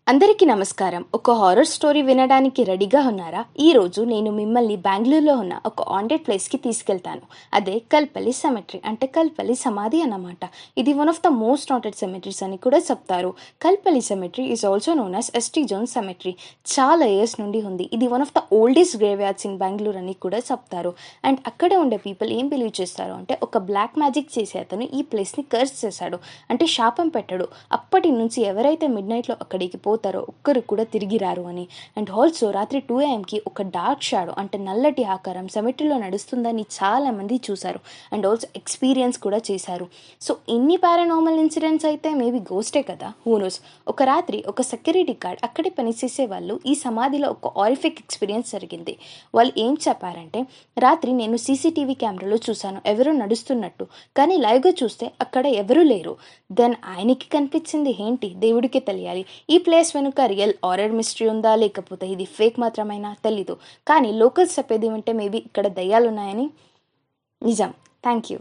అందరికీ నమస్కారం. ఒక హారర్ స్టోరీ వినడానికి రెడీగా ఉన్నారా? ఈరోజు నేను మిమ్మల్ని బెంగుళూరులో ఉన్న ఒక హాంటెడ్ ప్లేస్కి తీసుకెళ్తాను. అదే కల్పల్లి సెమెట్రీ, అంటే కల్పల్లి సమాధి అన్నమాట. ఇది one of the most haunted cemeteries అని కూడా చెప్తారు. Kalpalli cemetery is also known as ST John's cemetery. చాలా ఇయర్స్ నుండి ఉంది. ఇది one of the oldest graveyards in Bengaluru అని కూడా చెప్తారు. అండ్ అక్కడ ఉండే పీపుల్ ఏం బిలీవ్ చేస్తారు అంటే, ఒక బ్లాక్ మ్యాజిక్ చేసే అతను ఈ ప్లేస్ని కర్స్ చేశాడు, అంటే శాపం పెట్టాడు. అప్పటి నుంచి ఎవరైతే మిడ్ నైట్లో అక్కడికి పోతారో ఒక్కరు కూడా తిరిగి రారు అని. అండ్ ఆల్సో రాత్రి 2 AM ఒక డార్క్ షాడో, అంటే నల్లటి ఆకారం సెమెట్రీలో నడుస్తుందని చాలామంది చూశారు. అండ్ ఆల్సో ఎక్స్పీరియన్స్ కూడా చేశారు. సో ఇన్ని పారానార్మల్ ఇన్సిడెంట్స్ అయితే మేబీ గోస్టే కదా, హూనోస్. ఒక రాత్రి ఒక సెక్యూరిటీ గార్డ్ అక్కడే పనిచేసే వాళ్ళు ఈ సమాధిలో ఒక ఆరిఫిక్ ఎక్స్పీరియన్స్ జరిగింది. వాళ్ళు ఏం చెప్పారంటే, రాత్రి నేను సీసీటీవీ కెమెరాలో చూశాను ఎవరో నడుస్తున్నట్టు, కానీ లైవ్గా చూస్తే అక్కడ ఎవరూ లేరు. దెన్ ఆయనకి కనిపించింది ఏంటి దేవుడికే తెలియాలి. ఈ ప్లేస్ వెనుక రియల్ హారర్ మిస్టరీ ఉందా, లేకపోతే ఇది ఫేక్ మాత్రమైనా తెలీదు. కానీ లోకల్స్ చెప్పేది వింటే మేబీ ఇక్కడ దయ్యాలున్నాయని నిజం. Thank you.